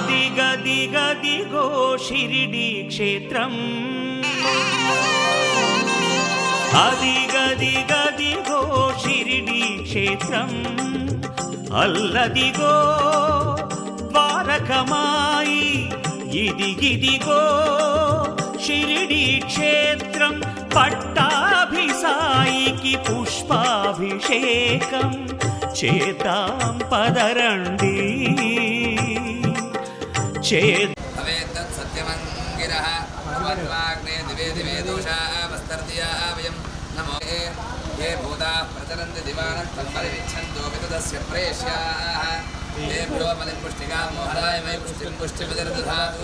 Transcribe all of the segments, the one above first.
అదిగదిగదిగో షిరిడి క్షేత్రం, అదిగదిగదిగో షిరిడి క్షేత్రం, అల్లదిగో ద్వారకమాయి, ఇదిగిదిగో షిరిడి క్షేత్రం. పట్టాభిసాయికి పుష్పాభిషేకం చేద్దాం పదరండి. సత్యమంగిరః భగవద్వాగ్నే దివే దివే దోషావస్తర్దియా వయం నమో ये भूताः प्रचलन्ति दिवानः तन्मरिच्छन्तो विदुदस्य प्रेष्याः तेभ्यो बलिं पुष्टिकां मोहराय मयि पुष्टिं पुष्टिविदर्दधातु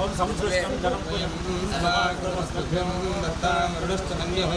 ओम समुद्रस्तं जनमयं समाग्रमस्तभ्यं दत्तां रुडस्तनन्यः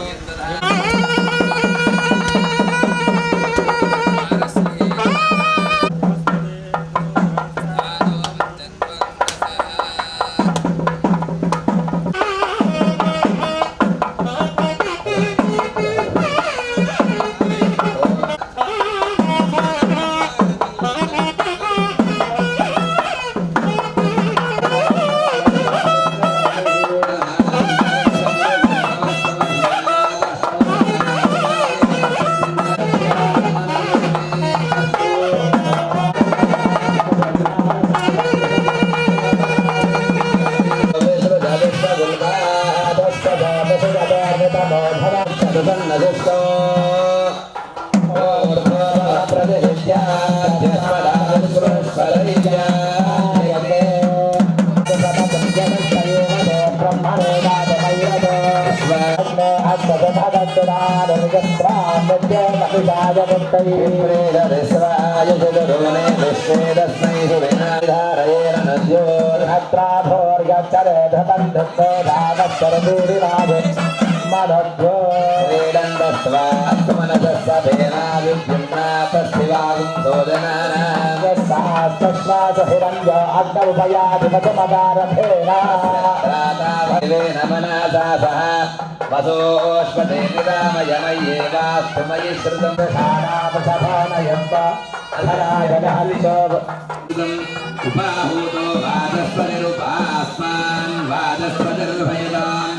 वसोष्पते निरामयमय्येवास्तु मयि श्रुतं उपाहूतो वादस्पतिरुपास्मान् वादस्पतिर्भयतां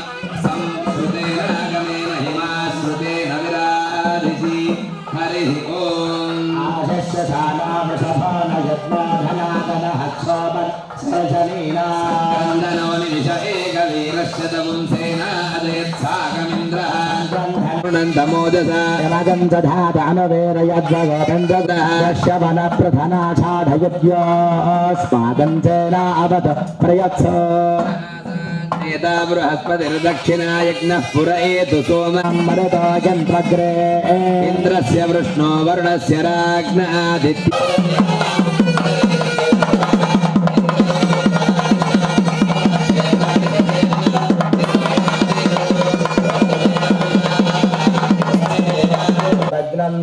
संश्रुतेनागमेन हिमाश्रुतेन विराधिषि हरिः ॐ आशस्यशालामृषभानयत्नाधनातनहक्षोपर्शनीनान्दनो निमिष एकवीरश्यतपुंसेनादयत्सागमिन्द्रः नन्दमोजसा यमगं दधादानवेरयद्वगोदन्दशवनप्रधनाषाढयद्योऽस्माकं चेनावत प्रयत्स एता बृहस्पतिर्दक्षिणायज्ञः पुर एतु सोमं मरुतो यन्त्रग्रे इन्द्रस्य वृष्णो वरुणस्य राज्ञ आदित्य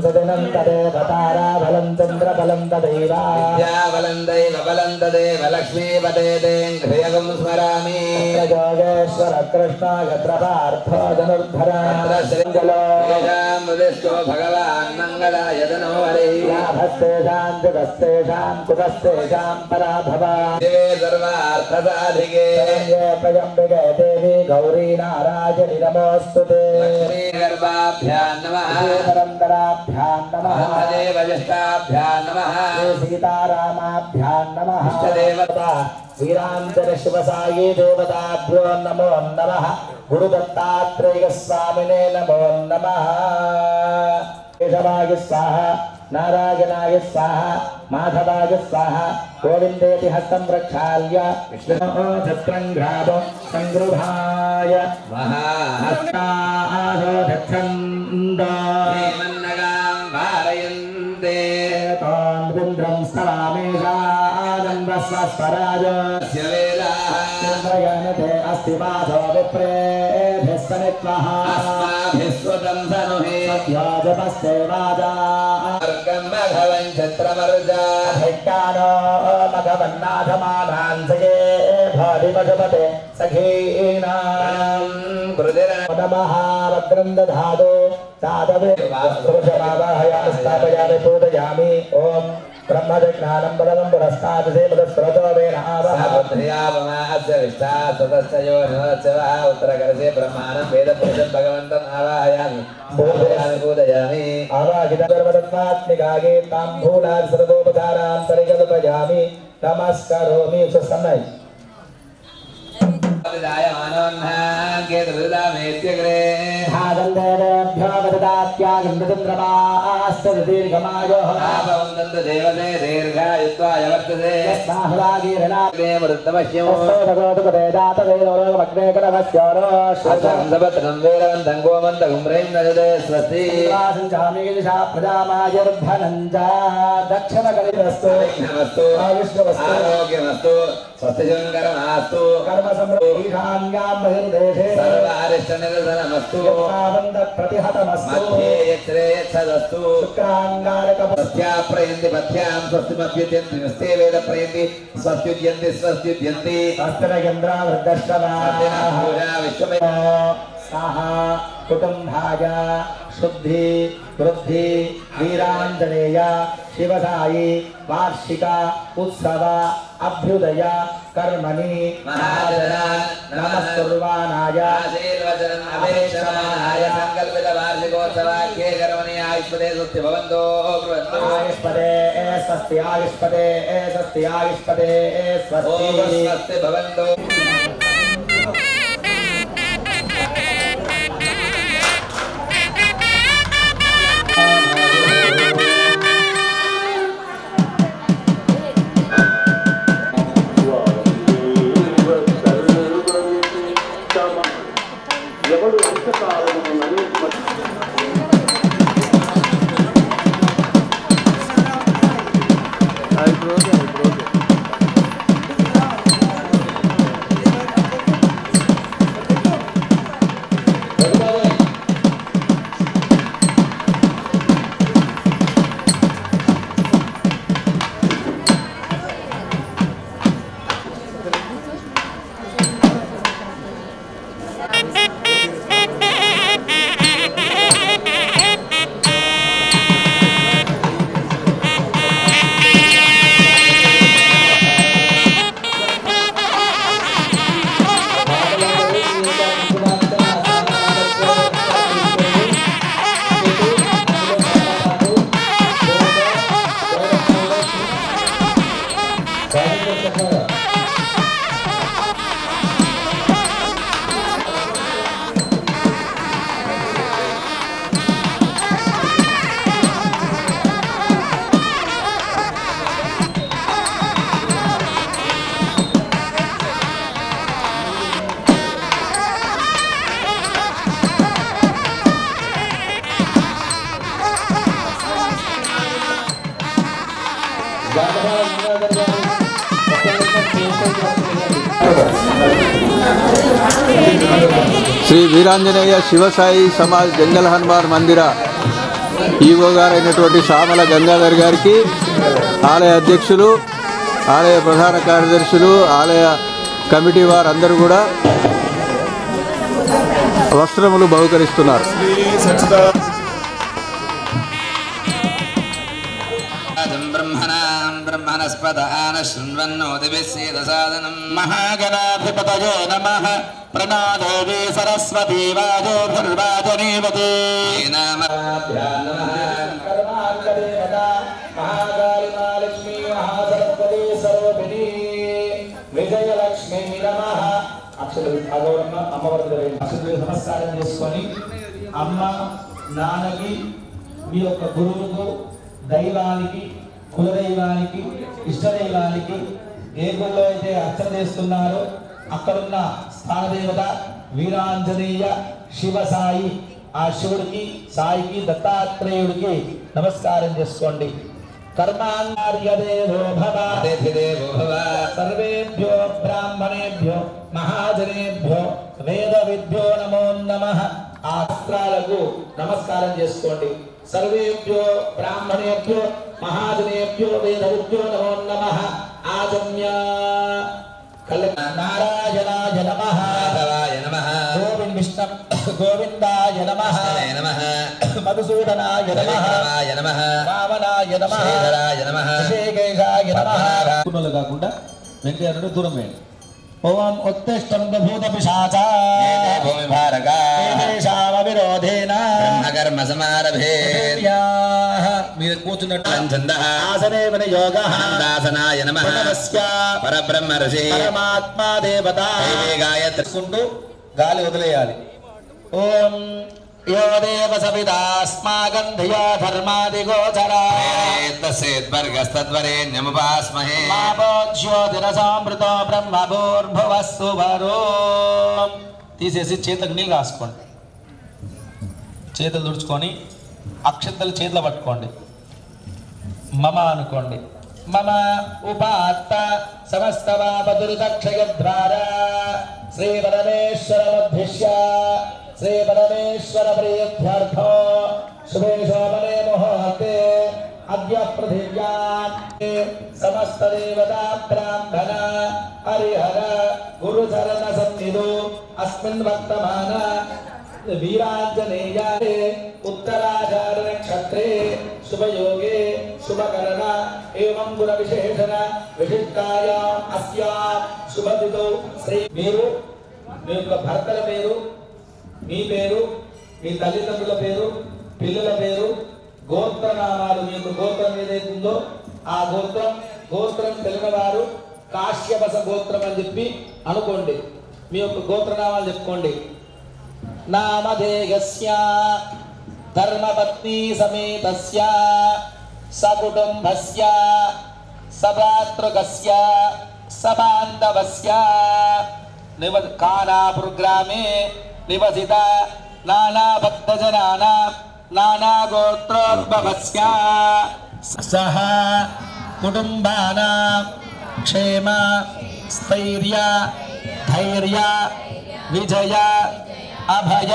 सदनं तदेव ताराबलं चन्द्रबलं तदैव विद्याबलं दैव बलं तदेव लक्ष्मीपतेन्द्रियगं स्मरामि योगेश्वर कृष्ण यत्र पार्थो धनुर्धरा श्रीङ्गलो भगवान् मङ्गलाय तनो हरिः लाभस्तेषां जगस्तेषां कुतस्तेषां पराभवा देवे सर्वार्थसाधिके प्रजम्बिके देवी गौरी नारायणि नमोऽस्तुते लक्ष्मीगर्भाभ्यां नमः परन्दराभ्यां नमः देवज्येष्ठाभ्यां नमः सीतारामाभ्यां नमः इष्टदेवता वीरांतर शिवसायी देवताभ्यो नमो नमः गुरुदत्तात्रेय स्वामिने नमो नमः केशवाय स्वाहा नारायणाय स्वाहा माधवाय स्वाहा गोविंदेति हस्तं प्रक्षाल्य विष्णुः ग्राभो संगृभाय महाहस्तादो दक्षन्द मन्नगां वारयन्ते तोन्द्रं स्तवामेषानन्दस्वस्वराजस्य वेदाः चन्द्रयनते अस्ति वासो विप्रेभिस्सनित्वः अस्माभिस्वतं सनुहे सत्याजपस्ते वाजा मघवं छत्रमर्जा धिक्कानो मघवन्नाथमानांसये भारिमधुमते सखीनां नमः भद्रं दधातु साधवे स्थापयामि पूजयामि ओम ब्रह्मज्ञानं बलं पुरस्तात् सेवदस्रतो वेन आवः साबुद्ध्यापमास्य विष्टास्ततश्चयो नवच्चवः उत्तरकरसे ब्रह्माणं वेदपुरुषं भगवन्तम् आवाहयामि पूजयामि आवाहितर्वतत्त्वात्मिकागे ताम्बूलात् सर्वोपचारान् परिकल्पयामि नमस्करोमि सुसन्नय स्वस्तिशङ्करमास्तु कर्म ईशान्यां बहिर्देशे सर्वारिष्टनिरसनमस्तु प्रतिहतमस्तु मध्ये यत्रे यच्छदस्तु शुक्राङ्गारकपस्या प्रयन्ति पथ्यां स्वस्तिमभ्युद्यन्ति नस्ते वेद प्रयन्ति स्वस्त्युद्यन्ति स्वस्त्युद्यन्ति हस्तनगेन्द्रावृद्धश्रवाः पूजा विश्वमे साहा कुटुम्भाय शुद्धि वृद्धि वीरांजनेय शिवसाई वार्षिक उत्सव अभ्युदय कर्मणि महाजना नमस्कुर्वाणाय आशीर्वचनम् अपेक्षमाणाय संकल्पित वार्षिकोत्सवाख्ये कर्मणि आयुष्पदे स्वस्ति भवन्तो कुर्वन्तु आयुष्पदे स्वस्ति आयुष्पदे स्वस्ति आयुष्पदे स्वस्ति स्वस्ति भवन्तो శ్రీ వీరాంజనేయ శివసాయి సమాజ్ జంగల్ హనుమాన్ మందిర ఈవో గారైనటువంటి సామల గంగాధర్ గారికి ఆలయ అధ్యక్షులు, ఆలయ ప్రధాన కార్యదర్శులు, ఆలయ కమిటీ వారందరూ కూడా వస్త్రములు బహుకరిస్తున్నారు. महागणाधिपतये नमः प्रणादेवी सरस्वती वाजोर्वाजनीवती महाकालिमालक्ष्मी महासरस्वती सर्वपिनी विजयलक्ष्मी नमः అక్షరులు అగౌరమ్మ అమ్మవారి అక్షరులు నమస్కారం చేసుకొని అమ్మ నాన్నకి మీ యొక్క గురువుకు దైవానికి కులదైవానికి ఇష్టదైవానికి ఏ గుళ్ళో అయితే అర్చన చేస్తున్నారో అక్కడున్న స్థానదేవత వీరాంజనేయ శివసాయి ఆ శివుడికి సాయికి దత్తాత్రేయుడికి నమస్కారం చేసుకోండి. कर्मान्नार्यदेवो भव अतिथिदेवो भव सर्वेभ्यो ब्राह्मणेभ्यो महाजनेभ्यो वेदविद्भ्यो नमो नमः आस्त्राలకు నమస్కారం చేసుకోండి. सर्वेभ्यो ब्राह्मणेभ्यो महाजनेभ्यो वेदविद्भ्यो नमो नमः आजम्य नारायणाय नमः माधवाय नमः गोविंद विष्णु గోవిందాయ నమః నమః మధుసూదనాయ నమః నమః వామనాయ నమః శ్రీధరాయ నమః శ్రీకేశాయ నమః కుటుంబాలు కాకుండా వెంకయ్య నుండి దూరం వేయండి. ఓం ఉత్తిష్టం భూత పిశాచా భూమి భారక తేషామ విరోధేన బ్రహ్మకర్మ సమారభే మీరు కూర్చున్నట్టు ఛందః ఆసనే వినియోగః దాసనాయ నమః పరమస్య పరబ్రహ్మ ఋషి పరమాత్మా దేవత గాయత్రి కుంటూ గాలి వదిలేయాలి. ఓం యో దేవ సవిదాస్మాకం ధియా ధర్మాదిగోచరా తస్సేద్వర్గస్తద్వరేణ్యముపాస్మహే మాపోజ్యోతిరసామృతో బ్రహ్మభూర్భువస్సు వరో. తీసేసి చేతులకు నీళ్ళు రాసుకోండి. చేతులు తుడుచుకొని అక్షంతలు చేతిలో పట్టుకోండి. మమ అనుకోండి. మమ ఉపాత్త సమస్తవాపదురితక్షయ ద్వారా శ్రీ పరమేశ్వరముద్దిశ్య శ్రీ పరమేశ్వర ప్రీత్యర్థో శుభే శోభనే ముహూర్తే అద్య పృథివ్యాం సమస్త దేవతా బ్రాహ్మణ హరిహర గురుచరణ సన్నిధో అస్మిన్ వర్తమాన వీరాంజనేయారే ఉత్తరాచార నక్షత్రే శుభయోగే శుభకరణ ఏవం గుణ విశేషణ విశిష్టాయాం అస్యాం శుభదితో శ్రీ. మీరు మీ యొక్క భర్తల పేరు, మీ పేరు, మీ తల్లిదండ్రుల పేరు, పిల్లల పేరు, గోత్రనామాలు, మీ యొక్క గోత్రం ఏదైతుందో ఆ గోత్రం తెలిసిన వారు కాశ్యపస గోత్రం అని చెప్పి అనుకోండి. మీ యొక్క గోత్రనామాలు చెప్పుకోండి. నామధేయస్య ధర్మపత్ని సమేతస్య సకుటుంబస్య సభాతృకస్య సబాంధవస్య కానాపుర్ గ్రామే నివసిత నానా భక్తజనానాం నానా గోత్రోద్భవస్య సహ కుటుంబానాం క్షేమ స్థైర్య ధైర్య విజయ అభయ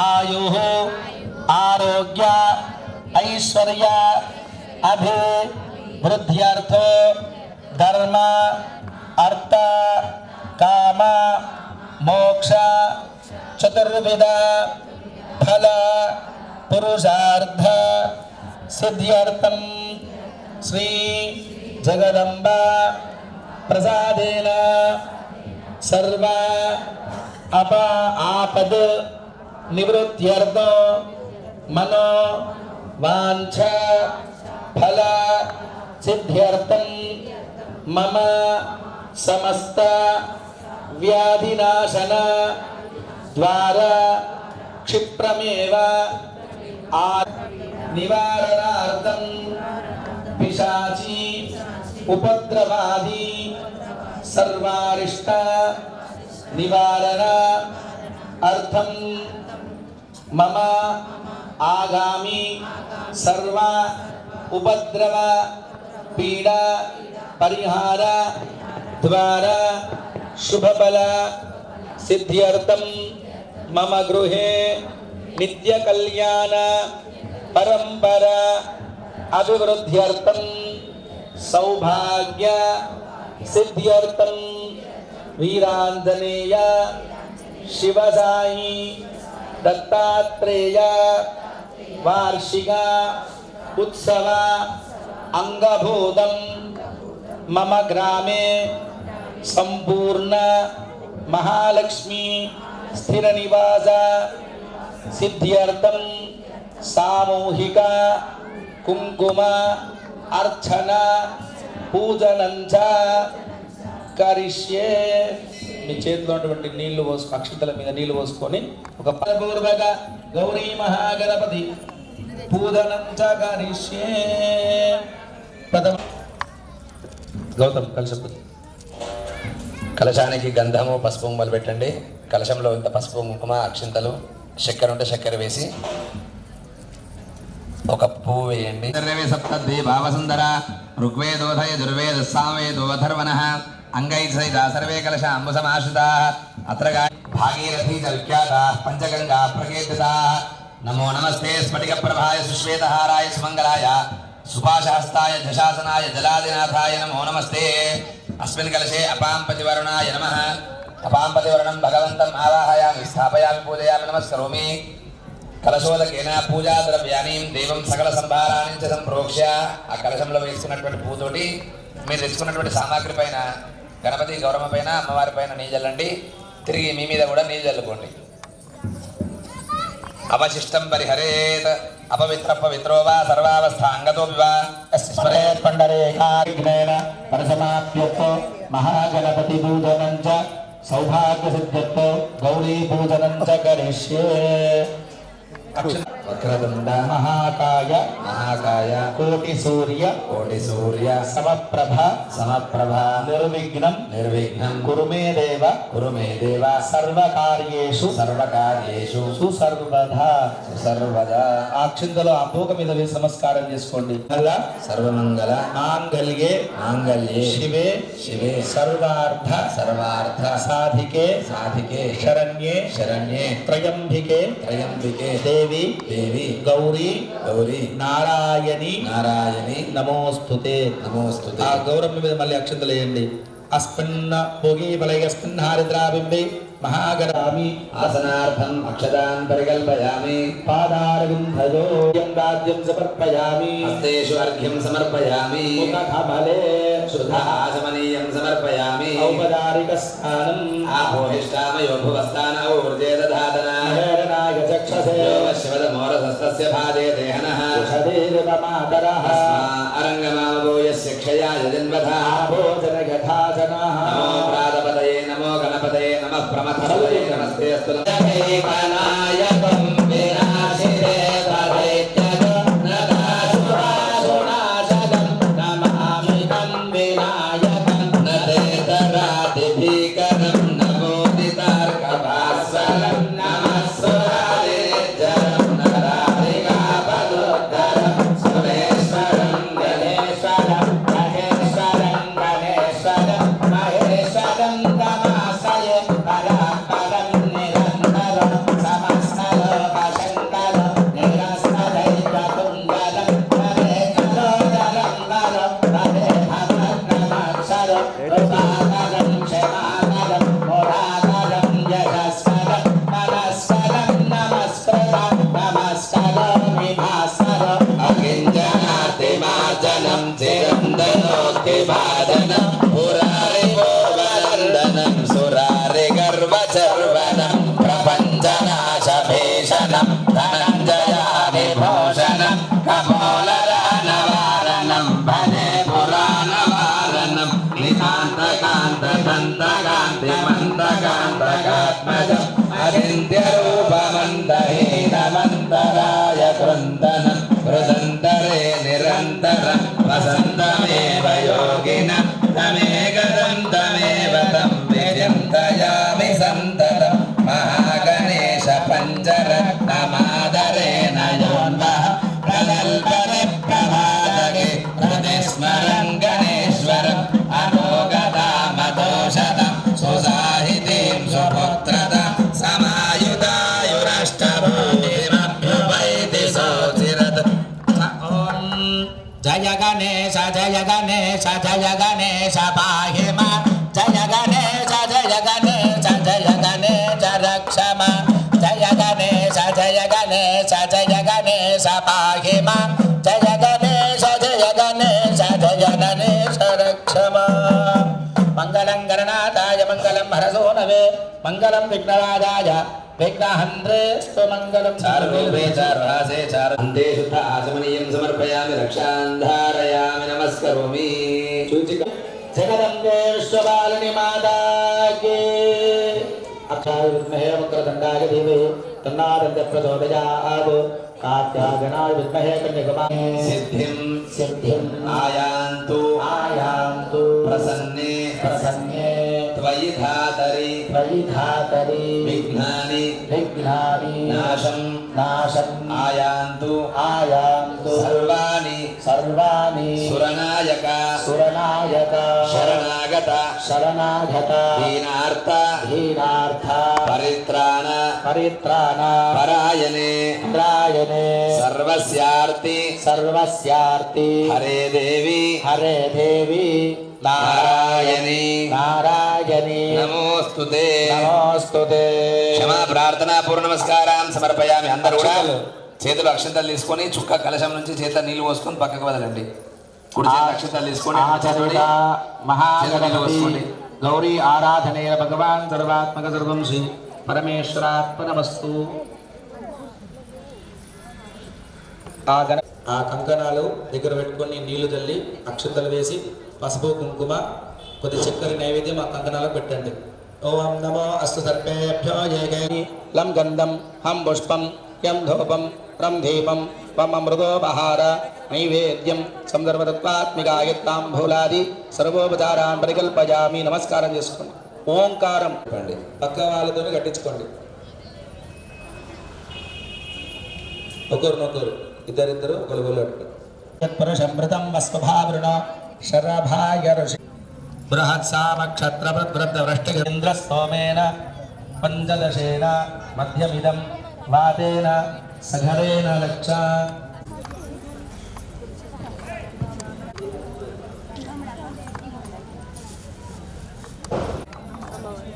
ఆయు ఆరోగ్య ఐశ్వర్య అభివృద్ధ్యర్థో ధర్మ అర్థ కామ మోక్ష చతుర్విధ ఫల పురుషార్థ సిద్ధ్యర్థం శ్రీ జగదంబ ప్రసాదేన సర్వ ఆపద్ నివృత్త్యర్థం మనో వాంఛ ఫల సిద్ధ్యర్థం మమ సమస్త వ్యాధినాశన ద్వారా క్షిప్రమేవ నివారణార్థం పిశాచి ఉపద్రవాది సర్వారిష్ట నివారణ అర్థం మమ ఆగామి సర్వ ఉపద్రవ పీడ పరిహార ద్వారా శుభఫల సిద్ధ్యర్థం మమ గృహే నిత్య కళ్యాణ పరంపర అభివృద్ధ్యర్థం సౌభాగ్య సిద్ధ్యర్థం వీరాంజనేయ శివసాయి దత్తాత్రేయ వార్షిక ఉత్సవ అంగభూతం మమ గ్రామే సంపూర్ణ మహాలక్ష్మి స్థిర నివాస సిద్ధ్యర్థం సామూహిక కుంకుమ అర్చన పూజనంచ కరిష్యే. మీ చేతిలో ఉన్నటువంటి నీళ్లు పోసుకు అక్షింతల మీద నీళ్లు పోసుకొని ఒక పూర్వక గౌరీ మహాగణపతి పూజనంచ కరిష్యే. గౌతమ్ కలిసి కలశానికి గంధము పసుపు కుంకుమలు పెట్టండి. కలశంలో ఇంత పసుపు కుంకుమ అక్షింతలు చక్కెర ఉంటే చక్కెర వేసి ఒక పువ్వు వేయండి. సప్తద్వి భావసుందర ఋగ్వేదోధయ దుర్వేద సామవేదోధర్వణ అంగై సహిత సర్వే కలశ అంబుసమాశ్రితా అత్ర భాగీరథీ చ విఖ్యాతా పంచగంగా ప్రకీర్తితా. నమో నమస్తే స్ఫటిక ప్రభాయ సుశ్వేతహారాయ సుమంగళాయ సుపాశహస్తాయ దశాసనాయ జలాదినాథాయ నమో నమస్తే. అస్మిన్ కలశే అపాం పతివరుణాయ నమః అపాంపతివర్ణం భగవంతం ఆవాహయామి స్థాపయామి పూజయామి నమస్కరోమి కలశోదకేన పూజా ద్రవ్యాన్ని దేవం సకల సంభారాన్ని చ సంప్రోక్ష్య ఆ కలశంలో వేసుకున్నటువంటి పూతోటి మీరు తెచ్చుకున్నటువంటి సామాగ్రి పైన గణపతి గౌరమ్మ పైన అమ్మవారి పైన నీళ్ళు చల్లండి. తిరిగి మీ మీద కూడా నీళ్ళు చల్లుకోండి. అవశిష్టం పరిహరేత్ అపవిత్ర పవిత్రో వా సర్వావస్థాంగతోపి వా స్మరేత్ పండరేఖాగ్నేన పరిసమాప్యతో మహాగణపతి పూజనం చ సౌభాగ్య సిద్ధ్యతో గౌరీ పూజనం చ కరిష్యే. వక్రతుండ మహాకాయ మహాకాయ కోటి సూర్య సమప్రభ నిర్విఘ్నం కురు మే దేవ సర్వకార్యేషు సుసర్వదా. ఆ అక్షింతలో ఆ పూక మీద వేసి నమస్కారం చేసుకోండి. సర్వమంగళ మాంగళ్యే శివే సర్వార్థ సాధికే శరణ్యే త్రయంబికే దేవి గౌరీ నారాయణి నమోస్తుతే. ఆ గౌరమ్మ మీద మళ్ళీ అక్షంతలు వేయండి. అస్మిన్న భోగి బలయస్మిన్ హారిద్రాబింబే మహాగరామి ఆసనార్థం అక్షతాన్ పరికల్పయామి పాదారవిందయో రాజ్యం సమర్పయామి హస్తేషు అర్ఘ్యం సమర్పయామి ముఖకమలే శుద్ధాచమనీయం సమర్పయామి ఔపచారిక స్నానం ఆపోహిష్టామయో భువస్థాన ఊర్జే దధాతన హేరణాయ చక్షసే శివదమోరసస్తస్య భాజే దేహనః ఉషదేర్వమాతరః అరంగమావో యస్య క్షయాయ జన్మథా భోజన యథాజనః నమో ప్రాతపదయే నమో గణపతయే నమః ప్రమథపదయే నమస్తే అస్తు వినాయకం వినాశితే తదైత్యగ నదాసురాసునాశనం నమామి తం వినాయకం నదేతరాదిభీకరం నమోదితార్కభాస్వరం నమస్సురాదిజరం నరాధికాపదోద్ధరం సురేశ్వరం గణేశ్వరం మహేశ్వరం మహేశ్వరం తమాశయ పరాపరం నిరంతరం సమస్తలోకశంకర నిరస్తదైకకుండలం నరేకలోదరం వరం నరేభద్రమక్షరం కృపాకరం క్షమాకరం మురాకరం యశస్వరం మనస్వరం నమస్కరోమి భాస్వరం అకించనాతిమార్జనం చిరందనోక్తిభాజనం పురారిగోవనందనం సురారి గర్వచర్వనం ప్రపంచనాశభీషణం ధనంజయానిభూషణం కమోలరానవారణం భజే పురాణవారణం నికాంతకాంతదంతకాంతిమంతకాంతకాత్మజం అచింత్యరూపమంతహీనమంతరాయ కృందనం హృదంతరే నిరంతరం వసంతమేవ యోగినం తమేకదం తమేవ తం విచింతయామి సంతతం మహాగణేశ పంచరత్నమాదరేణ యోన్వః ప్రగల్భతే ప్రభాతకే ప్రతిస్మరన్ గణేశ్వరం అనోగతామదోషతం సుసాహితీం సుపుత్రతాం సమాయుధాయురష్టభూతిమభ్యుపైతి సోచిరత్. ఓం జయ గణేశ జయ గణేశ జయ గణేశ పాహి మా జయ గణేశ జయ గణేశ జయ గణేశ రక్ష మా జయ గణేశ జయ గణేశ జయ గణేశ పాహి మా జయ గణేశ జయ గణేశ జయ గణేశ రక్ష మా. మంగళం గణనాథాయ మంగళం హరసోనవే మంగళం విఘ్నరాజాయ విఘ్నహంత్రేస్తు మంగళం. చారురూపే చారురాసే చారుంతే శుద్ధ ఆచమనీయం సమర్పయామి రక్షాంధారయామి నమస్కరోమి. జగదంబే విశ్వపాలిని మాతాకి అక్షాయ విద్మహే వక్రదండాయ ధీమహి తన్నారంత ప్రచోదయాత్. కాత్యాయనాయ విద్మహే కన్యకుమారీ సిద్ధిం ఆయాంతు ప్రసన్నే త్వయి ధాతరి విఘ్నాని నాశం ఆయాంతు సర్వాణి సురనాయక శరణాగత హీనార్థ పరిత్రాణ పరాయణే సర్వస్యార్తి హరే దేవి నారాయణి నారాయణి నమోస్తుతే నమోస్తుతే. క్షమా ప్రార్థనా పూర్ణ నమస్కారం సమర్పయామి. అందరూ కూడా చేతులు అక్షంతలు తీసుకొని చుక్క కలశం నుంచి చేతుల నీళ్లు పోసుకొని పక్కకు వదలండి. కుడి చేతుల అక్షంతలు తీసుకొని మహాగణపతి గౌరీ ఆరాధనేయ భగవాన్ సర్వాత్మక సర్వం శ్రీ పరమేశ్వరాత్మనమస్తు. ఆ కంకణాలు దగ్గర పెట్టుకొని నీళ్లు చల్లి అక్షంతలు వేసి పసుపు కుంకుమ కొద్ది చక్కెర నైవేద్యం ఆ కంకణాలకు పెట్టండి. ఓం నమో అస్తు సర్పేభ్యో జయ. లం గంధం హం పుష్పం యం ధూపం రం దీపం వం అమృతోపహార నైవేద్యం సందర్భతత్వాత్మికాయత్తాంబూలాది సర్వోపచారాన్ పరికల్పయామి. నమస్కారం చేసుకోండి. ఓంకారం పక్క వాళ్ళతో కట్టించుకోండి. ఒకరినొకరు ఇద్దరిద్దరు ఒకరు వస్వభావృణ శరభాయ ఋషి బృహత్సామక్షత్రవృష్టింద్ర సోమేన పంచదశేన మధ్యమిదం వాతేన సఘరేణ లక్ష.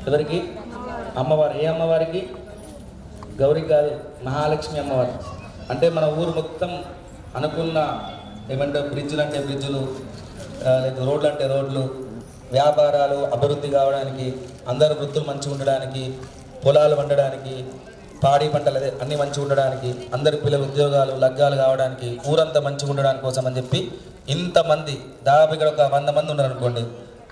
ఎవరికి అమ్మవారు? ఏ అమ్మవారికి? గౌరీ కాదు, మహాలక్ష్మి అమ్మవారు. అంటే మన ఊరు మొత్తం అనుకున్న ఏమంటే బ్రిడ్జులు అంటే బ్రిడ్జులు, లేదా రోడ్లు అంటే రోడ్లు, వ్యాపారాలు అభివృద్ధి కావడానికి, అందరు వృత్తులు మంచిగా ఉండడానికి, పొలాలు పండడానికి, పాడి పంటలు అన్నీ మంచిగా ఉండడానికి, అందరి పిల్లలు ఉద్యోగాలు లగ్గాలు కావడానికి, ఊరంతా మంచిగా ఉండడానికి కోసం అని చెప్పి ఇంతమంది దాదాపు ఇక్కడ ఒక 100 మంది ఉన్నారు అనుకోండి.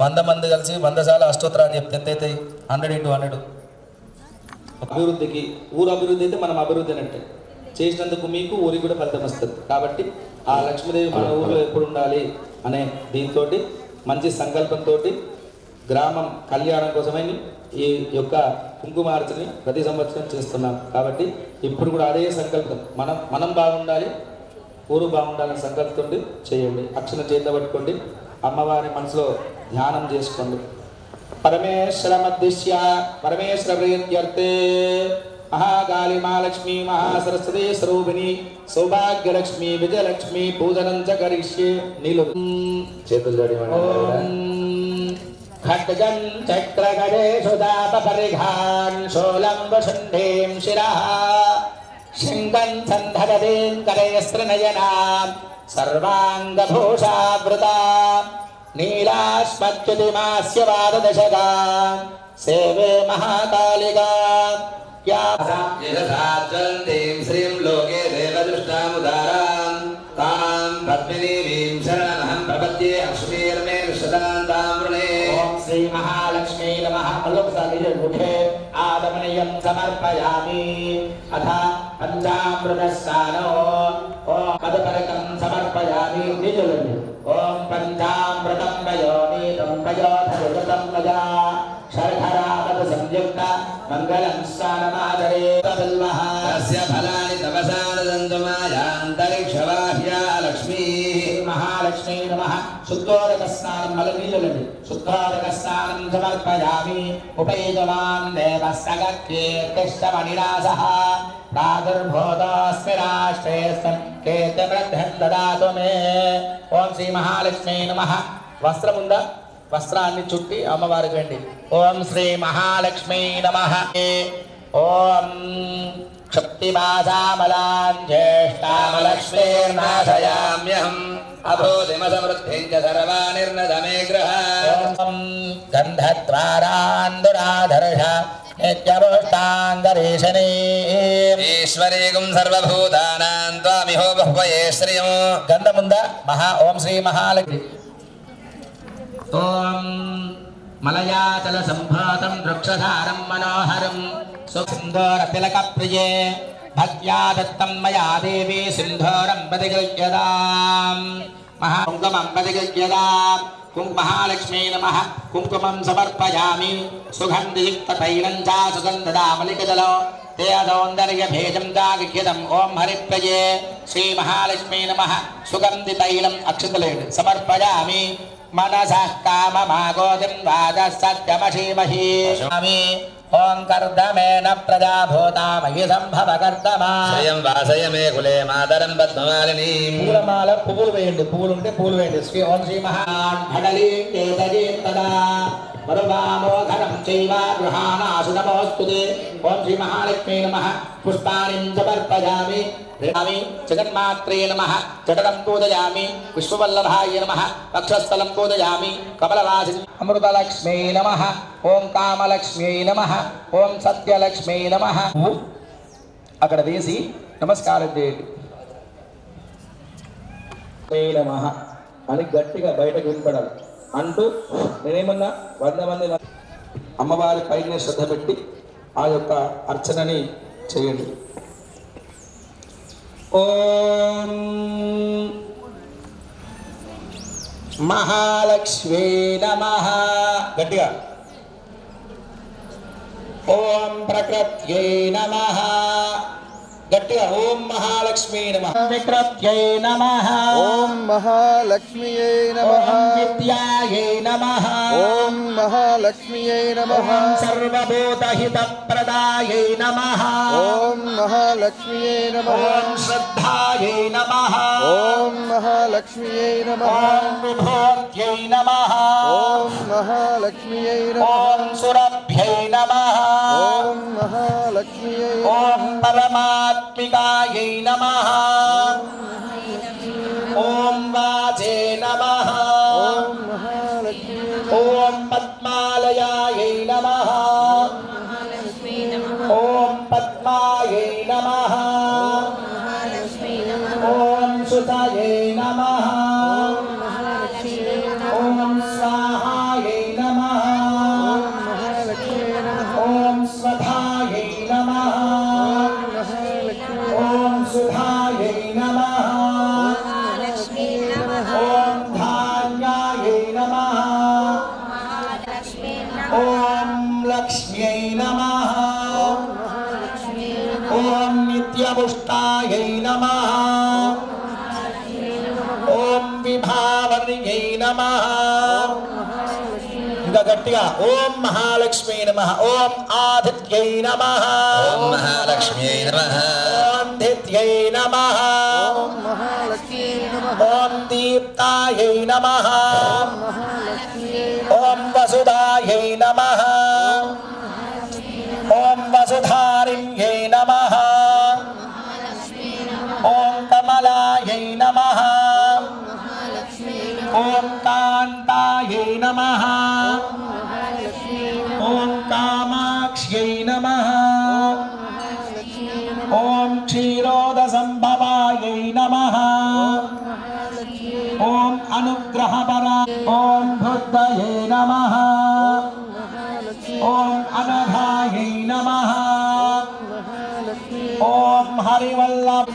100 మంది కలిసి 100 సార్లు అష్టోత్తరాలు చెప్తే ఎంత అవుతాయి? 100 × 100. అభివృద్ధికి, ఊరు అభివృద్ధి అయితే మనం అభివృద్ధి అంటే చేసినందుకు మీకు ఊరికి కూడా ఫలితం వస్తుంది. కాబట్టి ఆ లక్ష్మీదేవి మన ఊరిలో ఎప్పుడు ఉండాలి అనే దీంతో మంచి సంకల్పంతో గ్రామం కళ్యాణం కోసమై ఈ యొక్క కుంకుమార్చని ప్రతి సంవత్సరం చేస్తున్నాం. కాబట్టి ఇప్పుడు కూడా అదే సంకల్పం, మనం బాగుండాలి, ఊరు బాగుండాలని సంకల్పంతో చేయండి. అక్షణ చేత పట్టుకోండి, అమ్మవారి మనసులో ధ్యానం చేసుకోండి. పరమేశ్వర మధ్యస్య పరమేశ్వర ప్రీత్యర్థే మహాకాళి మహాలక్ష్మి మహాసరస్వతి స్వరూపిణి సౌభాగ్యలక్ష్మి విజయలక్ష్మి పూజనం చ కరిష్యే. నీళ్ళు చేతులు ఖడ్గం చక్రగణేషు దాప పరిఘాన్ శూలంబుషుండీం శిరః శృంగం సంధగదీం కరేస్త్రనయనాం సర్వాంగభూషావృతా నీలాస్మద్యుతిమాస్య వాదదశగా సేవే మహాకాళిగా. యథాజ్వలంతీం శ్రీం లోకే దేవదృష్టాముదారాం తాం పద్మినీం శరణమహం ప్రపద్యే అక్షుమీర్మే విశ్వదాంతామృణే. ఓం శ్రీ మహాలక్ష్మీ నమః. ముఖే ఆదమనీయం సమర్పయామి. అథ పంచామృతస్నానో ఓం మధుపరకం సమర్పయామి. నిజులండి. ఓం పంచామృతం వయోనీతం వయోధరుతం వజా శర్కరావత సంయుక్త మంగళం స్నానమాచరేత బిల్వః. తస్య ఫలాని తపసానదంతమాయాంతరిక్షవాహ్యా లక్ష్మీ. మహాలక్ష్మీ నమః. శుద్ధోదక స్నానం మలనీయులండి. శుద్ధోదక స్నానం సమర్పయామి. ఉపయుజమాన్ దేవస్తగకీర్తిష్టమణిరాసః ప్రాదుర్భూతోస్మి రాష్ట్రేస్మిన్ కీర్తివృద్ధిం దదాతు మే. ఓం శ్రీ మహాలక్ష్మీ నమః. వస్త్రం ఉందా? వస్త్రాన్ని చుట్టి అమ్మవారికి వెండి. ఓం శ్రీ మహాలక్ష్మీ నమః. ఓం క్షప్తిమాసామలాన్ జ్యేష్ఠామలక్ష్మీర్నాశయామ్యహం అభూతిమసమృద్ధిం చ సర్వానిర్నదమే గ్రహ. ఓం గంధద్వారాందురాధర్ష నిత్యపుష్టాంగరీషణీ ఈశ్వరీగుం సర్వభూతానాం త్వామిహో బహ్వయే శ్రియం. గంధముందా? ఓం శ్రీ మహాలక్ష్మి. ఓం మలయాచల సంభాతం వృక్షధారం మనోహరం సుసింధోర తిలక ప్రియే భక్త్యా దత్తం మయా దేవి సింధోరం ప్రతిగృహ్యదాం మహాకుంకుమం ప్రతిగృహ్యదాం. మహాలక్ష్మీ నమః. కుంకుమం సమర్పయామి. సుగంధియుక్త తైలం చ సుగంధదామలికజలో తేజౌందర్య భేజం చాగృహ్యతం. ఓం హరిప్రజే శ్రీ మహాలక్ష్మీ నమః. సుగంధి తైలం అక్షతలేడు సమర్పయామి. मनसः काममागोदिं वाजः सत्यमशीमहि ओं कर्दमेन प्रजा भूतामयि सम्भव कर्दमा స్వయం వాసయ మే కులే మాతరం పద్మమాలిని పూలమాల పువ్వులు వేయండి పువ్వులు ఉంటే పువ్వులు వేయండి శ్రీ ఓం శ్రీ మహాడలీతదా మరువామోఘనం చైవ గృహాణాసు నమోస్తుతే ఓం శ్రీ మహాలక్ష్మీ నమః పుష్పాణి సమర్పయామి జగన్మాత్రే నమః జటలం పూజయామి విశ్వవల్లభాయ నమః వక్షస్థలం పూజయామి కమలరాశి అమృతలక్ష్మీ నమః ఓం కామలక్ష్మీ నమః ఓం సత్యలక్ష్మీ నమః అక్కడ వేసి నమస్కారం చేయండి నమః అని గట్టిగా బయటకు వినపడాలి అంటూ నేనేమన్నా 100 మంది అమ్మవారి పైన శ్రద్ధ పెట్టి ఆ యొక్క అర్చనని చేయండి. ఓం మహాలక్ష్మీ నమః గట్టిగా ఓం ప్రకృత్యై నమః గట్టిగా ఓం మహాలక్ష్మీ నమః విక్రత్యై నమః ఓం మహాలక్ష్మియై నమః ఓం విద్యాయై నమః ఓం మహాలక్ష్మియై నమః ఓం సర్వభూతహితప్రదాయై నమః ఓం మహాలక్ష్మియై నమః ఓం శ్రద్ధాయై నమః ఓం మహాలక్ష్మియై నమః ఓం విభూత్యై నమః ఓం మహాలక్ష్మియై నమః ఓం సురభ్యై నమః ఓం మహాలక్ష్మియై ఓం పరమాత్మికాయై నమః ఓం వాచే నమః ఓం మహాలక్ష్మియై ఓం పద్మాలయాయై నమః ఓం పద్మాయై నమః ఓం సుతయై నమః ఓం స్వాహాయై నమః ఓం స్వధాయై నమః ఓం సుధాయై నమః ఓం ధాన్యాయై నమః ఓం లక్ష్మ్యై నమః ఓం నిత్యపుష్టాయై నమః ఓం విభావర్యై నమః ఇంకా గట్టిగా ఓం మహాలక్ష్మీ నమః ఓం ఆదిత్యై నమః ఓం మహాలక్ష్మ్యై నమః ఓం దిత్యై నమః ఓం మహాలక్ష్మియై నమః ఓం దీప్తాయై నమః మహాలక్ష్మియై ఓం వసుధాయై నమః ఓం వసుధారిణ్యై నమః ఓం కమలాయై నమః ఓం కాంతాయై నమః ఓం కామాక్ష్యై నమః ఓం క్షీరోదసంభవాయై నమః ఓం అనుగ్రహపరా ఓం బుద్ధయే నమః ఓం అనఘాయై నమః ఓం హరివల్లభ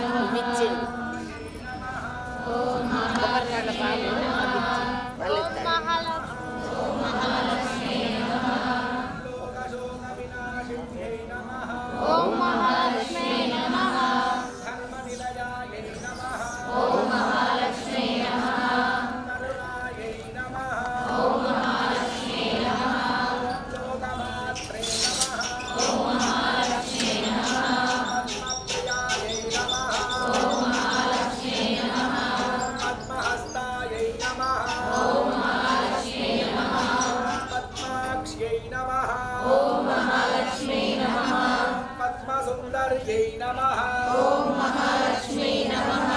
పద్మసుందర్యై నమః ఓం మహాలక్ష్మీ నమః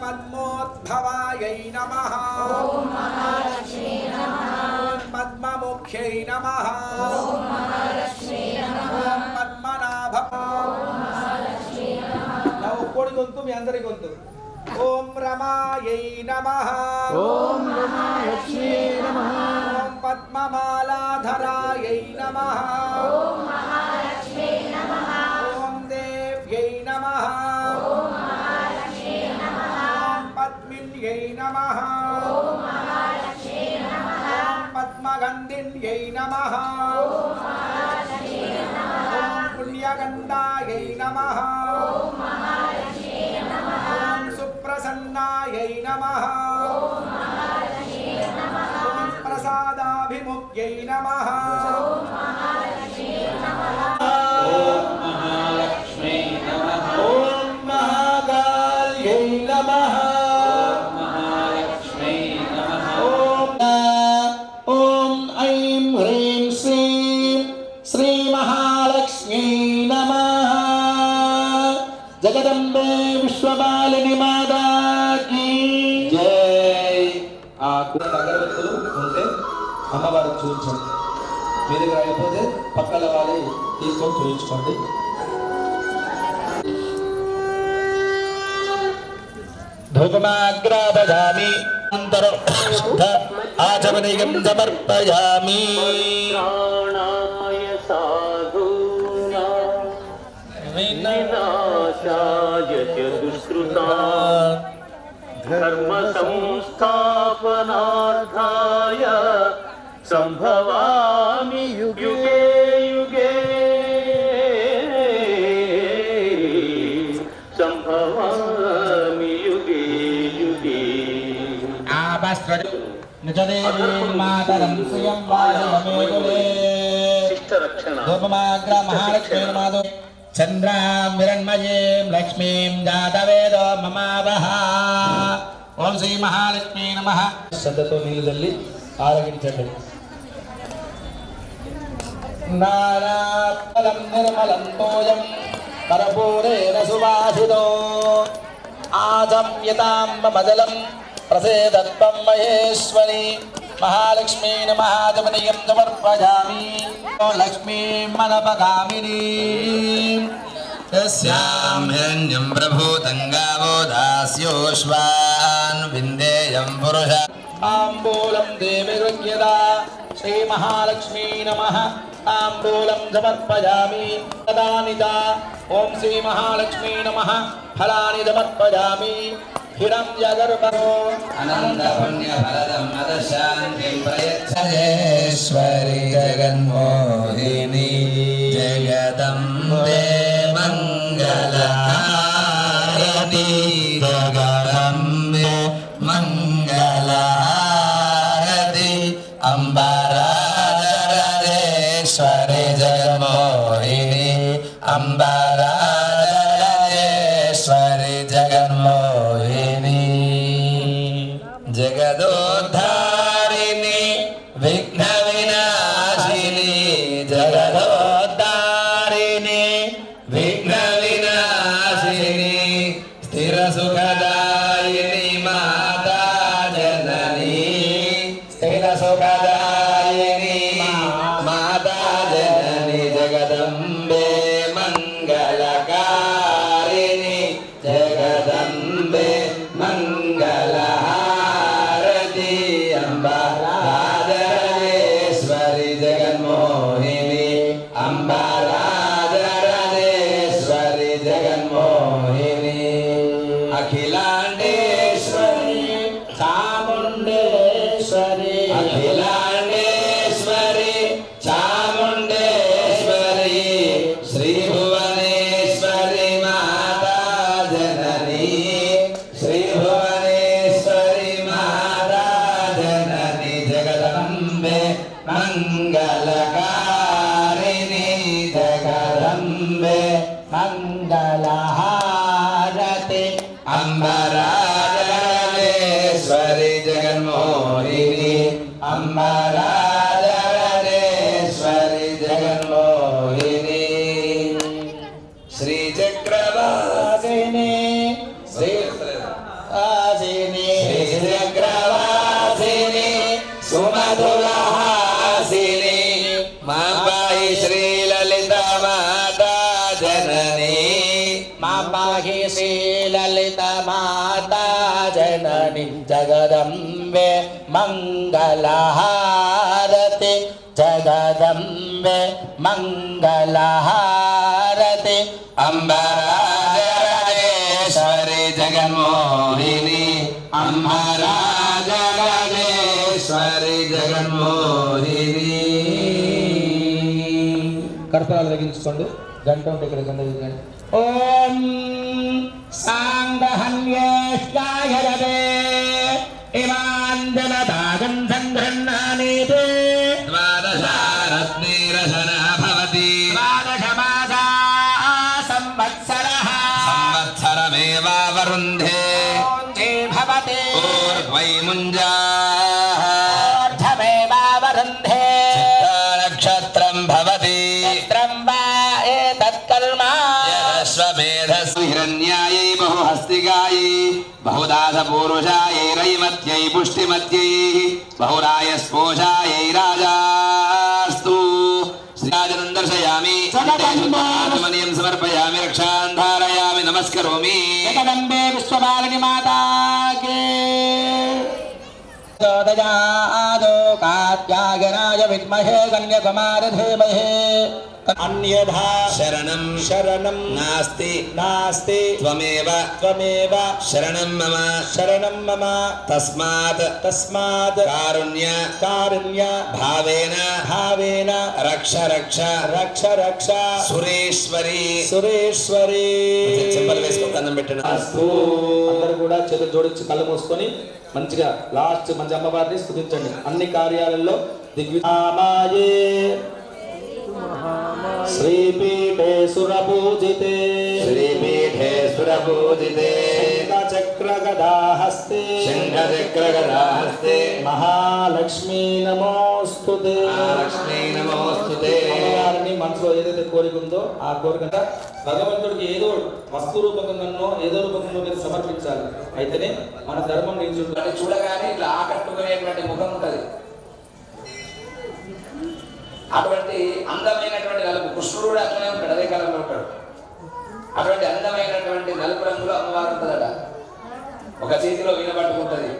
పద్మోద్భవాయై నమః ఓం మహాలక్ష్మీ నమః పద్మముఖ్యై నమః ఓం మహాలక్ష్మీ నమః పద్మనాభ ఓం మహాలక్ష్మీ నమః నా ఒక్కడి గొంతు మీ అందరి గొంతు ఓం రమాయై నమః ఓం మహాలక్ష్మియై నమః ఓం పద్మమాలాధరాయై నమః ఓం మహాలక్ష్మీ నమః ఓం దేవ్యై నమః ఓం మహాలక్ష్మీ నమః పద్మిన్యై నమః ఓం మహాలక్ష్మీ నమః పద్మగంధిన్యై నమః ఓం మహాలక్ష్మీ నమః పుణ్యగంధాయై నమః ఓం మహాలక్ష్మీ నమః సుప్రసన్నాయై నమః ఓం మహాలక్ష్మీ నమః प्रसादाभिमुख्यै नमः। ॐ महालक्ष्मी नमः। ॐ महाकाल्यै नमः। ॐ महालक्ष्मी नमः। ॐ ऐं ह्रीं श्रीं श्रीमहालक्ष्मी नमः। जगदम्बे विश्वपालिनी माता की जय। ఆ అగరబత్తులు ఉంటే అమ్మవారికి చూపించండి. మీ దగ్గర అయిపోతే పక్కల వాళ్ళు తీసుకొని చూపించుకోండి. ధూపమాగ్రాపయామి అంతరం ఆచమనీయం సమర్పయామి. प्राणाय साधूना विनाशाय च दुष्कृता धर्म संस्थापनार्थाय संभवामि युगे युगे संभवामि युगे युगे मातरं श्रियं वाजमेकुले धूपमाग्रा महालक्ष्मी नमः। चन्द्रां हिरण्मयीं लक्ष्मीं जातवेदो ममावह। ఓం శ్రీ మహాలక్ష్మీ నమః. శ్రద్ధతో నీళ్లు చల్లి ఆరగించండి. నానాఫలం నిర్మలం తోయం కర్పూరేణ సువాసితో ఆజమ్యతాంబమదలం ప్రసేదత్వం మహేశ్వరి. మహాలక్ష్మీ నమః. జపనీయం సమర్పయామి. లక్ష్మీం మనపగామినీ తస్యాం హిరణ్యం ప్రభూతం గావో దాస్యోశ్వాన్ విందేయం పురుష. తాంబూలం దేవి గృహ్యదా. శ్రీ మహాలక్ష్మీ నమః. తాంబూలం సమర్పయామి. ఫలాని చ. ఓం శ్రీ మహాలక్ష్మీ నమః. ఫలాని సమర్పయామి. హిరణ్యగర్భో అనంతపుణ్యఫలదం మదశాంతిం ప్రయచ్చయేశ్వరి జగన్మోహిని జగదంబే మంగళహారతి జగదంబే మంగళహారతి అంబరాజరాజేశ్వరి జగన్మోహిని అంబరాజరాజేశ్వరి జగన్మోహిని జగదోద్ధారిణి విఘ్న వినాశిని జగదోద్ధారిణి విఘ్న వినాశిని స్థిర సుఖదాయిని మాతా జనని స్థిర సుఖదాయిని మాతా జనని జగదంబే మంగళకారిణి జగదంబే మంగళహారతి అంబరాజరాజేశ్వరి జగన్మోహిని అంబరాజరాజేశ్వరి జగన్మోహిని అఖిలాండేశ్వరి చాముండేశ్వరి అఖిలాండేశ్వరి చాముండేశ్వరి శ్రీ భువనేశ్వరి మాతా జనని శ్రీ భువనేశ్వరి మాతా జనని జగదంబే మంగళకారిణి జగదంబే మంగళహారతి అంబరాజరాజేశ్వరి జగన్మోహిని అంబరాజరాజేశ్వరి జగన్మోహిని శ్రీచక్రవాసిని శ్రీవాసిని శ్రీచక్రవాసిని సుమధురహాసిని మాంబాయి శ్రీలలిత మాతా జనని మాంబాయి శ్రీలలిత మాతా జనని జగదంబే మంగళహారతి జగదంబే మంగళహారతి అంబరాజరాజేశ్వరి జగన్మోహిని అంబరాజరాజేశ్వరి జగన్మోహిని. కర్పూరాలు తగిలించుకోండి. గంట ఉంటే ఇక్కడ గంట తీయండి. ఓం సాంగహన్యేష్టాయ రవే ఇమాంజనదాగం సంగృహ్ణానేతి నీరసనా భవతి ద్వాదశమాసా సంవత్సరః సంవత్సరమేవావరుంధే భవతి ఊర్ధ్వైముంజాః ఊర్ధ్వమేవావరుంధే నక్షత్రం భవతి చిత్రం వా ఏతత్కర్మ యదశ్వమేధస్సు హిరణ్యాయై బహుహస్తికాయై బహుదాసపూరుషాయై రైమత్యై పుష్టిమత్యై బహురాయ స్పోషాయై రాజాస్తు శ్రీరాజనం దర్శయామి ఆత్మనీయం సమర్పయామి రక్షాన్ ధారయామి నమస్కరోమి జగదంబే విశ్వపాలిని మాతాకే దయాదో కాత్యాయనాయ విద్మహే కన్యాకుమారి ధీమహి అన్యథా శరణం శరణం నాస్తి నాస్తి త్వమేవ త్వమేవ శరణం మమ శరణం మమ తస్మాత్ తస్మాత్ కారుణ్య కారుణ్య భావేన భావేన రక్ష రక్ష రక్ష రక్ష సురేశ్వరి సురేశ్వరి చెంపలు వేసుకొని దండం పెట్టండి అందరూ కూడా చేతులు జోడించి కళ్ళు మూసుకొని మంచిగా లాస్ట్ మంచి అమ్మవారిని స్తుతించండి. అన్ని కార్యాలలో దిగ్విజయే శ్రీపీఠే సురపూజితే శ్రీపీఠే సురపూజితే చక్ర గదాహస్తే శంఖచక్రగదాహస్తే మహాలక్ష్మీ నమోస్తుతే. మహాలక్ష్మీ నమోస్తుతే. అమ్మవారిని మనసులో ఏదైతే కోరిక ఉందో ఆ కోరిక భగవంతుడికి ఏదో వస్తు రూపకంగానో ఏదో రూపకంలో మీరు సమర్పించాలి. అయితేనే మన ధర్మం నిలిచి అంటే చూడగానే ఇట్లా ఆకట్టుకునేటువంటి ముఖం ఉంటుంది. అటువంటి అందమైనటువంటి నలుపు కృష్ణుడు కూడా అట్లనే ఉంటాడు, అదే కాలంలో ఉంటాడు. అటువంటి అందమైనటువంటి నలుపు రంగులో అమ్మవారు ఉంటుందట. ఒక చేతిలో వీణ పట్టుకుంటుంది,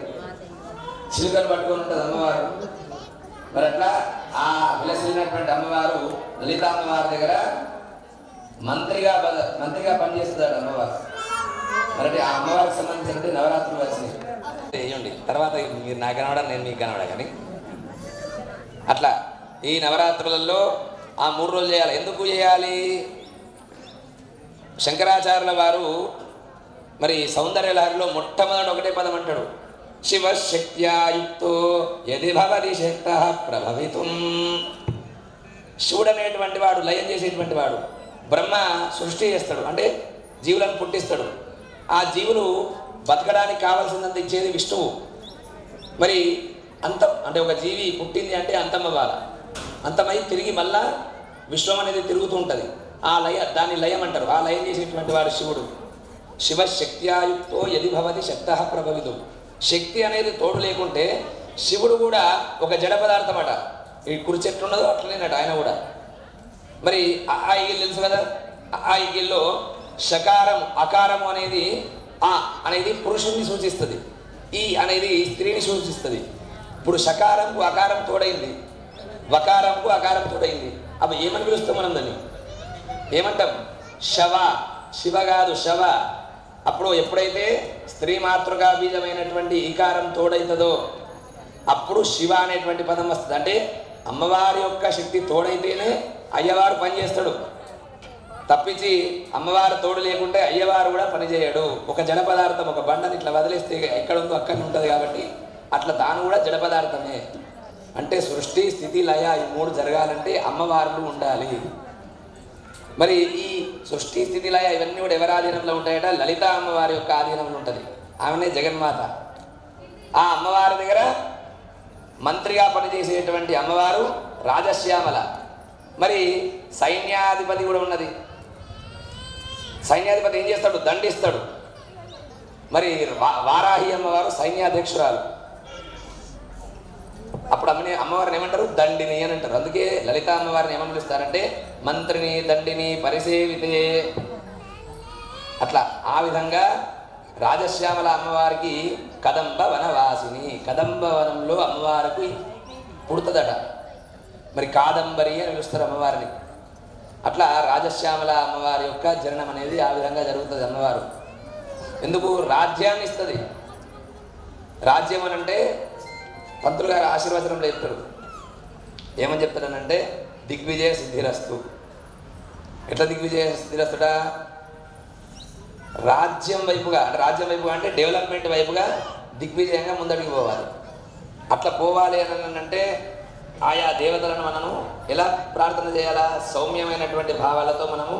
చిలుకలు పట్టుకొని ఉంటుంది అమ్మవారు. మరి అట్లా ఆ విలసినటువంటి అమ్మవారు లలిత అమ్మవారి దగ్గర మంత్రిగా పనిచేస్తుందట అమ్మవారు. మరి ఆ అమ్మవారికి సంబంధించిన నవరాత్రులు వచ్చినాయి వేయండి. తర్వాత మీరు నాకు కనవడా, నేను మీకు కనవడా. కానీ అట్లా ఈ నవరాత్రులలో ఆ 3 రోజులు చేయాలి. ఎందుకు చేయాలి? శంకరాచార్యుల వారు మరి సౌందర్యలహరిలో మొట్టమొదటి ఒకటే పదం అంటాడు, శివశక్త్యాయుక్తో యది భవతి శక్తః ప్రభవితుం. శివుడు అనేటువంటి వాడు లయం చేసేటువంటి వాడు. బ్రహ్మ సృష్టి చేస్తాడు, అంటే జీవులను పుట్టిస్తాడు. ఆ జీవులు బతకడానికి కావాల్సినంత ఇచ్చేది విష్ణువు. మరి అంతం అంటే ఒక జీవి పుట్టింది అంటే అంతమవ్వాలి. అంతమై తిరిగి మళ్ళా విశ్వం అనేది తిరుగుతూ ఉంటుంది. ఆ దాన్ని లయం అంటారు. ఆ లయం చేసేటువంటి వాడు శివుడు. శివశక్త్యాయుక్తో యది భవతి శక్తః ప్రభవితుం. శక్తి అనేది తోడు లేకుంటే శివుడు కూడా ఒక జడ పదార్థం అట. ఈ కుర్చీ ఎట్లున్నదో అట్లనేనట ఆయన కూడా. మరి ఆ ఈగిల్ తెలుసు కదా, ఆ ఈగిల్లో షకారం అకారము అనేది ఆ అనేది పురుషుణ్ణి సూచిస్తుంది, ఈ అనేది స్త్రీని సూచిస్తుంది. ఇప్పుడు షకారంకు అకారం తోడైంది, వకారంకు అకారం తోడైంది. అవి ఏమని పిలుస్తాం మనం దాన్ని? ఏమంటాం? శవ. శివ కాదు, శవ. అప్పుడు ఎప్పుడైతే స్త్రీ మాతృకా బీజమైనటువంటి ఈకారం తోడైతుందో అప్పుడు శివ అనేటువంటి పదం వస్తుంది. అంటే అమ్మవారి యొక్క శక్తి తోడైతేనే అయ్యవారు పనిచేస్తాడు. తప్పించి అమ్మవారు తోడు లేకుంటే అయ్యవారు కూడా పనిచేయడు. ఒక జడ పదార్థం, ఒక బండని ఇట్లా వదిలేస్తే ఎక్కడ ఉందో అక్కడ ఉంటుంది. కాబట్టి అట్లా తాను కూడా జడ పదార్థమే. అంటే సృష్టి స్థితి లయ ఈ 3 జరగాలంటే అమ్మవార్లు ఉండాలి. మరి ఈ సృష్టి స్థితి లయ ఇవన్నీ కూడా ఎవరి ఆధీనంలో ఉంటాయట? లలిత అమ్మవారి యొక్క ఆధీనంలో ఉంటుంది. ఆమెనే జగన్మాత. ఆ అమ్మవారి దగ్గర మంత్రిగా పనిచేసేటువంటి అమ్మవారు రాజశ్యామల. మరి సైన్యాధిపతి కూడా ఉన్నది. సైన్యాధిపతి ఏం చేస్తాడు? దండిస్తాడు. మరి వారాహి అమ్మవారు సైన్యాధ్యక్షురాలు. అప్పుడు అమ్మవారిని ఏమంటారు? దండిని అని అంటారు. అందుకే లలిత అమ్మవారిని ఏమని పిలుస్తారంటే మంత్రిని దండిని పరిసేవితే. అట్లా ఆ విధంగా రాజశ్యామల అమ్మవారికి కదంబ వనవాసిని, కదంబ వనంలో అమ్మవారికి పుడుతుందట. మరి కాదంబరి అని పిలుస్తారు అమ్మవారిని. అట్లా రాజశ్యామల అమ్మవారి యొక్క జననం అనేది ఆ విధంగా జరుగుతుంది. అమ్మవారు ఎందుకు రాజ్యాన్ని ఇస్తుంది? రాజ్యం అని అంటే పంతులు గారు ఆశీర్వచనంలో చెప్తాడు. ఏమని చెప్తాడనంటే దిగ్విజయ సిద్ధిరస్తు. ఎట్లా దిగ్విజయ సిద్ధిరస్తుడా? రాజ్యం వైపుగా అంటే డెవలప్మెంట్ వైపుగా దిగ్విజయంగా ముందడికి పోవాలి. అట్లా పోవాలి అని అంటే ఆయా దేవతలను మనము ఎలా ప్రార్థన చేయాలా? సౌమ్యమైనటువంటి భావాలతో మనము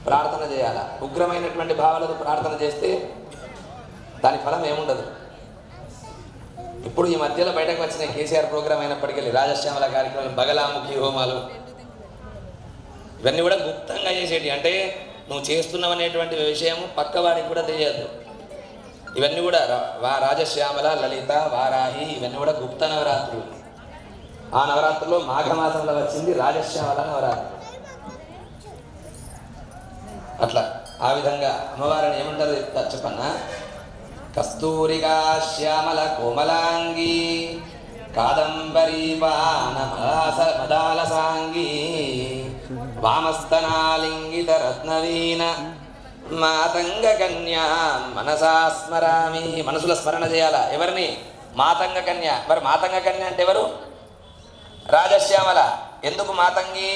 ప్రార్థన చేయాలా. ఉగ్రమైనటువంటి భావాలతో ప్రార్థన చేస్తే దాని ఫలం ఏముండదు. ఇప్పుడు ఈ మధ్యలో బయటకు వచ్చిన కేసీఆర్ ప్రోగ్రాం అయినప్పటికీ రాజశ్యామల కార్యక్రమాలు, బగలాముఖి హోమాలు, ఇవన్నీ కూడా గుప్తంగా చేసేటి. అంటే నువ్వు చేస్తున్నావనేటువంటి విషయం పక్కవాడికి కూడా తెలియదు. ఇవన్నీ కూడా రాజశ్యామల, లలిత, వారాహి ఇవన్నీ కూడా గుప్త నవరాత్రులు. ఆ నవరాత్రుల్లో మాఘమాసంలో వచ్చింది రాజశ్యామల నవరాత్రి. అట్లా ఆ విధంగా అమ్మవారిని ఏమంటారు చెప్పన్నా? కస్తూరిగా శ్యామల కోమలాంగి కాదంబరీ మదాలసాంగి వామస్తనాలింగిత రత్నవీన మాతంగ కన్యా మనసా స్మరామి. మనసుల స్మరణ చేయాల. ఎవరిని? మాతంగ కన్య. మరి మాతంగ కన్య అంటే ఎవరు? రాజశ్యామల. ఎందుకు మాతంగి?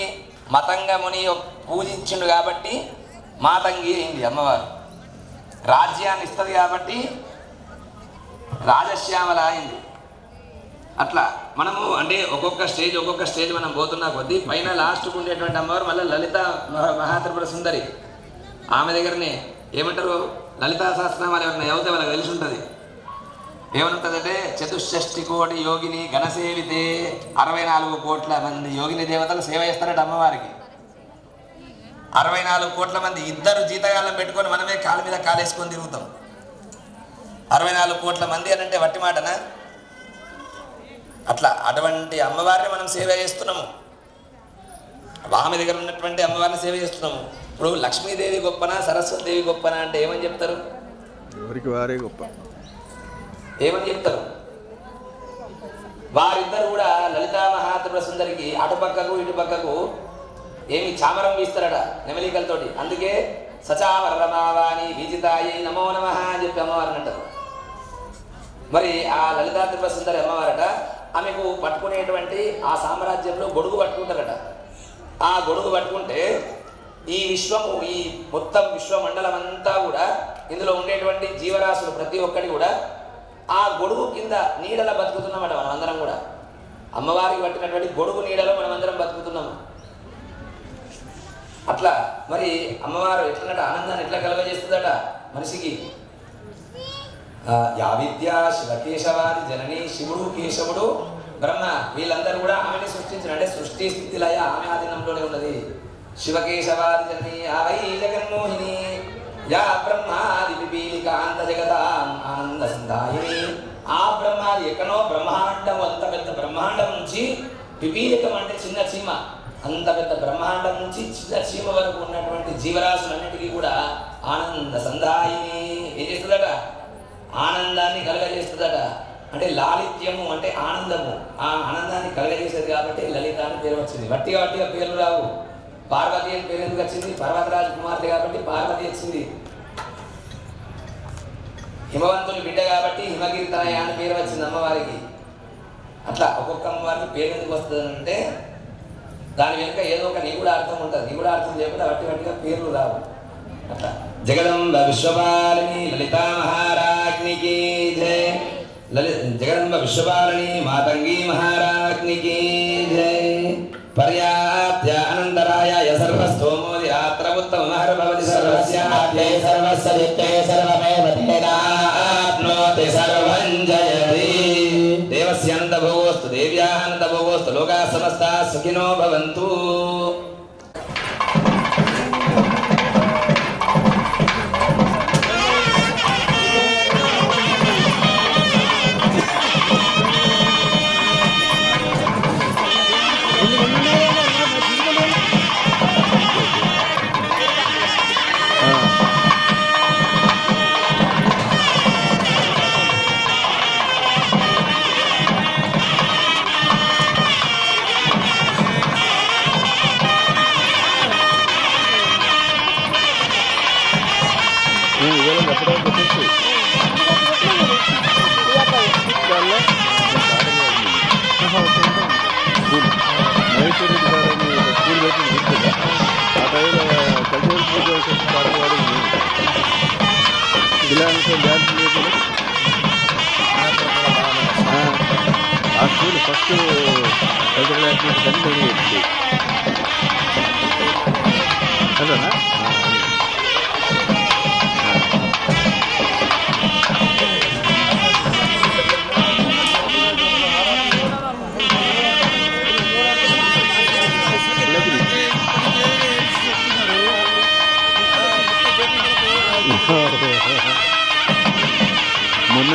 మతంగ ముని పూజించిండు కాబట్టి మాతంగి అయింది అమ్మవారు. రాజ్యాన్ని ఇస్తుంది కాబట్టి రాజశ్యామల అయింది. అట్లా మనము అంటే ఒక్కొక్క స్టేజ్ మనం పోతున్నా కొద్దీ పైన లాస్ట్కు ఉండేటువంటి అమ్మవారు మళ్ళీ లలిత మహాత్రిపుర సుందరి. ఆమె దగ్గరనే ఏమంటారు? లలితా సహస్రనామాలు ఎవరైనా చదివితే వాళ్ళకి తెలిసి ఉంటుంది. ఏమనుంటుందంటే 64 కోటి యోగిని ఘనసేవితే, 64 కోట్ల మంది యోగిని దేవతలు సేవ చేస్తారట అమ్మవారికి. 64 కోట్ల మంది ఇద్దరు జీతగాళ్ళం పెట్టుకొని మనమే కాళ్ళ మీద కాలేసుకొని తిరుగుతాం. 64 కోట్ల మంది అని అంటే వట్టి మాటనా? అట్లా అటువంటి అమ్మవారిని మనం సేవ చేస్తున్నాము. ఆమె దగ్గర ఉన్నటువంటి అమ్మవారిని సేవ చేస్తున్నాము. ఇప్పుడు లక్ష్మీదేవి గొప్పనా సరస్వతిదేవి గొప్పనా అంటే ఏమని చెప్తారు? ఎవరికి వారే గొప్ప. ఏమని చెప్తారు? వారిద్దరు కూడా లలితా మహాత్రిపుర సుందరికి అటుపక్కకు ఇటుపక్కకు ఏమి చామరం వీస్తారట నెమలికలతోటి. అందుకే సచామర రమావాణి విజితాయి నమో నమః అని చెప్పి అమ్మవారిని అంటారు. మరి ఆ లలితా త్రిపుర సుందరి అమ్మవారట ఆమెకు పట్టుకునేటువంటి ఆ సామ్రాజ్యంలో గొడుగు పట్టుకుంటారట. ఆ గొడుగు పట్టుకుంటే ఈ విశ్వము, ఈ మొత్తం విశ్వమండలం అంతా కూడా, ఇందులో ఉండేటువంటి జీవరాశులు ప్రతి ఒక్కటి కూడా ఆ గొడుగు కింద నీడలో బతుకుతున్నామట. మనం అందరం కూడా అమ్మవారికి పట్టినటువంటి గొడుగు నీడలో మనం అందరం బతుకుతున్నాము. అట్లా మరి అమ్మవారు ఎట్లనట ఆనందాన్ని ఎట్లా కలగజేస్తుందట మనిషికి. యా విద్యా శివకేశవాది జనని, శివుడు కేశవుడు బ్రహ్మ వీళ్ళందరూ కూడా ఆమెని సృష్టించిన, అంటే సృష్టి స్థితి లయ ఆమె ఆధీనంలోనే ఉన్నది. శివకేశవాది జనని ఆవై జగన్మోహిని యా బ్రహ్మాది పిపీలికాంత జగతాం ఆనంద సందాయిని. ఆ బ్రహ్మాది ఎక్కడో బ్రహ్మాండం, అంత పెద్ద బ్రహ్మాండం నుంచి పిపీలికం అంటే చిన్న చీమ, అంత పెద్ద బ్రహ్మాండం నుంచి చిన్న చీమ వరకు ఉన్నటువంటి జీవరాశులన్నిటికీ కూడా ఆనంద సందాయిని ఏం చేస్తుందట? ఆనందాన్ని కలగజేస్తుందట. అంటే లాలిత్యము అంటే ఆనందము, ఆ ఆనందాన్ని కలగజేసేది కాబట్టి లలిత అని పేరు వచ్చింది. వట్టిగా పేర్లు రావు. పార్వతి అని పేరు ఎందుకు వచ్చింది? పర్వతరాజు కుమార్తె కాబట్టి పార్వతి వచ్చింది. హిమవంతుని బిడ్డ కాబట్టి హిమకీర్తనయ అని పేరు వచ్చింది అమ్మవారికి. అట్లా ఒక్కొక్క అమ్మవారికి పేరు ఎందుకు వస్తుంది అంటే దాని వెనుక ఏదో ఒక నిగూఢ అర్థం ఉంటుంది. నిగూఢ అర్థం చేయకుండా వట్టిగా పేర్లు రావు. అట్లా జగదంబ విశ్వపాలిని లలితా మహారాజ్ఞికి జై. జగదంబ విశ్వపాలిని మాతంగి మహారాజ్ఞికి జై. పర్యాప్త్య అనంతరాయ సర్వస్థోమోది ఆత్ర ఉత్తమ మహర్భవతి సర్వస్యాప్తే సర్వస్య నిత్యే సర్వమేవ తేనాప్నోతి సర్వం జయతి. దేవస్యానంద భోగోస్తు దేవ్యానంద భోగోస్తు లోకాః సమస్తాః సుఖినో భవంతు. అదేనా మొన్న